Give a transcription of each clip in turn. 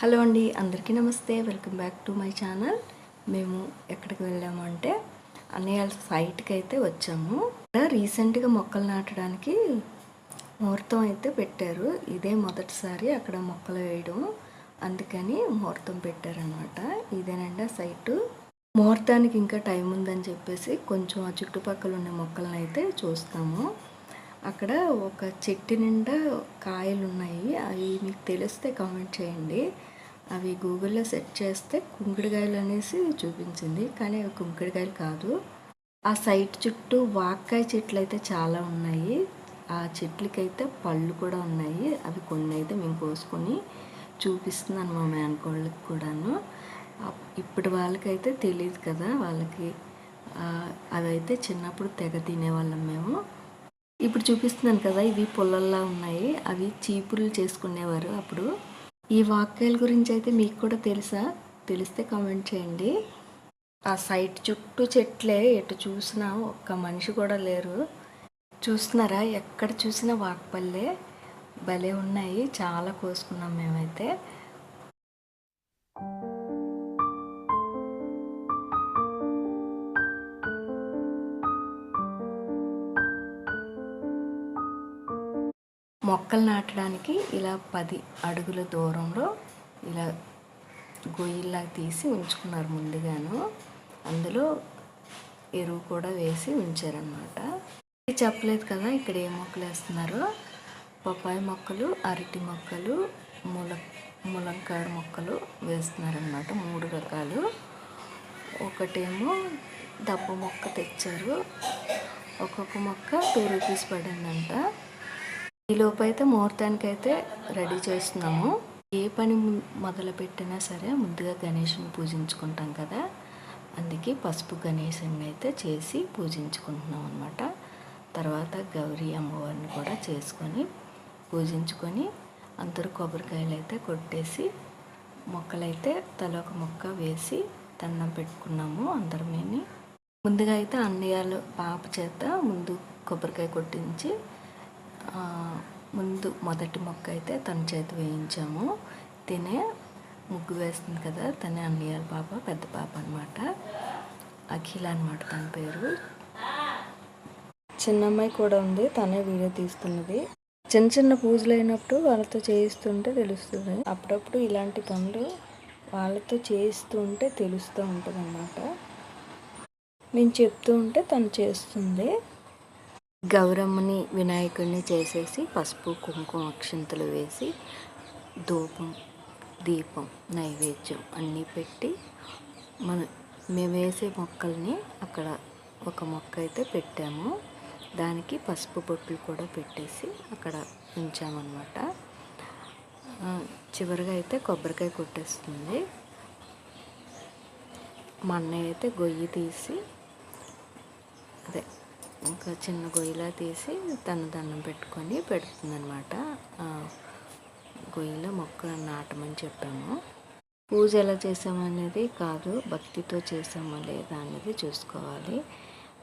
Hello అండి, అందరికీ నమస్తే. Welcome back to my channel. మేము ఎక్కడికి వెళ్ళాము అంటే అన్నయ్య సైట్కి అయితే వచ్చాము. రీసెంట్గా మొక్కలు నాటడానికి ముహూర్తం అయితే పెట్టారు. ఇదే మొదటిసారి అక్కడ మొక్కలు వేయడం, అందుకని ముహూర్తం పెట్టారనమాట. ఇదేనండి ఆ సైటు. ముహూర్తానికి ఇంకా టైం ఉందని చెప్పేసి కొంచెం ఆ చుట్టుపక్కల ఉన్న మొక్కలను అయితే చూస్తాము. అక్కడ ఒక చెట్టు నిండా కాయలు ఉన్నాయి. అవి మీకు తెలిస్తే కామెంట్ చేయండి. అవి గూగుల్లో సెర్చ్ చేస్తే కుంకుడుకాయలు అనేసి చూపించింది, కానీ అవి కుంకుడుకాయలు కాదు. ఆ సైట్ చుట్టూ వాక్కాయ చెట్లు అయితే చాలా ఉన్నాయి. ఆ చెట్లకైతే పళ్ళు కూడా ఉన్నాయి. అవి కొన్ని అయితే మేము కోసుకొని చూపిస్తున్నాను మా మేనకోళ్ళకి కూడాను. ఇప్పటి వాళ్ళకైతే తెలియదు కదా, వాళ్ళకి అవి అయితే చిన్నప్పుడు తెగ తినేవాళ్ళం మేము. ఇప్పుడు చూపిస్తున్నాను కదా, ఇవి పుల్లల్లా ఉన్నాయి. అవి చీపుర్లు చేసుకునేవారు అప్పుడు. ఈ వాక్యాల గురించి అయితే మీకు కూడా తెలిస్తే కామెంట్ చేయండి. ఆ సైట్ చుట్టూ చెట్లే, ఎటు చూసినా ఒక్క మనిషి కూడా లేరు. చూస్తున్నారా, ఎక్కడ చూసినా వాక్పల్లే భలే ఉన్నాయి. చాలా కోసుకున్నాం మేమైతే. మొక్కలు నాటడానికి ఇలా 10 అడుగుల దూరంలో ఇలా గొయ్యిలా తీసి ఉంచుకున్నారు ముందుగాను. అందులో ఎరువు కూడా వేసి ఉంచారనమాట. చెప్పలేదు కదా ఇక్కడ ఏ మొక్కలు వేస్తున్నారో. పప్పాయ మొక్కలు, అరటి మొక్కలు, ములంకాడ మొక్కలు వేస్తున్నారనమాట. 3 రకాలు. ఒకటేమో దబ్బ మొక్క తెచ్చారు. ఒక్కొక్క మొక్క 2 రూపీస్ పడిందంట. ఈలోపు అయితే ముహూర్తానికి అయితే రెడీ చేస్తున్నాము. ఏ పని మొదలు పెట్టినా సరే ముందుగా గణేషుని పూజించుకుంటాం కదా, అందుకే పసుపు గణేషుని అయితే చేసి పూజించుకుంటున్నాం అనమాట. తర్వాత గౌరీ అమ్మవారిని కూడా చేసుకొని పూజించుకొని అందరూ కొబ్బరికాయలు అయితే కొట్టేసి మొక్కలైతే తలొక మొక్క వేసి దండం పెట్టుకున్నాము అందరమేని. ముందుగా అయితే అన్నయ్యలు పాప చేత ముందు కొబ్బరికాయ కొట్టించి ముందు మొదటి మొక్క అయితే తన చేత వేయించాము. తినే ముగ్గు వేస్తుంది కదా, తనే అన్నయ్య పాప, పెద్ద పాప అనమాట. అఖిల అనమాట తన పేరు. చిన్నమ్మాయి కూడా ఉంది, తనే వీడియో తీస్తున్నది. చిన్న చిన్న పూజలు అయినప్పుడు వాళ్ళతో చేయిస్తుంటే తెలుస్తుంది. అప్పుడప్పుడు ఇలాంటి పనులు వాళ్ళతో చేయిస్తూ ఉంటే తెలుస్తూ ఉంటుంది అన్నమాట. నేను చెప్తూ ఉంటే తను చేస్తుంది. గౌరమ్మని వినాయకుడిని చేసేసి పసుపు కుంకుమ అక్షింతలు వేసి ధూపం దీపం నైవేద్యం అన్నీ పెట్టి మేము వేసే మొక్కల్ని అక్కడ ఒక మొక్క అయితే పెట్టాము. దానికి పసుపు బొట్లు కూడా పెట్టేసి అక్కడ ఉంచామన్నమాట. చివరిగా అయితే కొబ్బరికాయ కొట్టేస్తుంది. మా అన్నయ్య అయితే గొయ్యి తీసి ఇంకా చిన్న గొయ్యిలా తీసి తను దండం పెట్టుకొని పెడుతుందనమాట. గొయ్యిలో మొక్కలు నాటమని చెప్పాము. పూజ ఎలా చేసామనేది కాదు, భక్తితో చేసామా లేదా అనేది చూసుకోవాలి.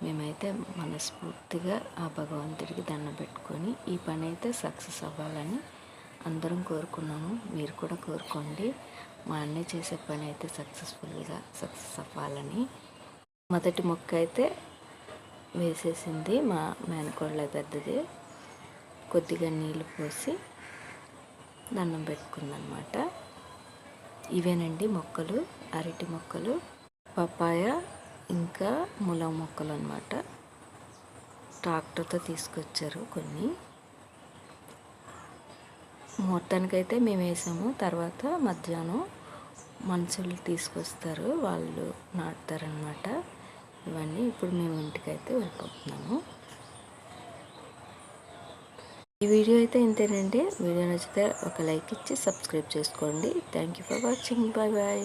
మేమైతే మనస్ఫూర్తిగా ఆ భగవంతుడికి దండం పెట్టుకొని ఈ పని అయితే సక్సెస్ అవ్వాలని అందరం కోరుకున్నాము. మీరు కూడా కోరుకోండి. మా అన్నయ్య చేసే పని అయితే సక్సెస్ అవ్వాలని. మొదటి మొక్క అయితే వేసేసింది మా మేనకోళ్ళ పెద్దది. కొద్దిగా నీళ్ళు పోసి దండం పెట్టుకుందనమాట. ఇవేనండి మొక్కలు, అరటి మొక్కలు, పపాయ, ఇంకా ములం మొక్కలు అన్నమాట. ట్రాక్టర్తో తీసుకొచ్చారు కొన్ని. ముహూర్తానికైతే మేము వేసాము. తర్వాత మధ్యాహ్నం మనుషులు తీసుకొస్తారు, వాళ్ళు నాటుతారనమాట. ఇవన్నీ ఇప్పుడు మేము ఇంటికైతే వెళ్ళిపోతున్నాము. ఈ వీడియో అయితే ఇంతేనండి. వీడియో నచ్చితే ఒక లైక్ ఇచ్చి సబ్స్క్రైబ్ చేసుకోండి. Thank you for watching. Bye bye.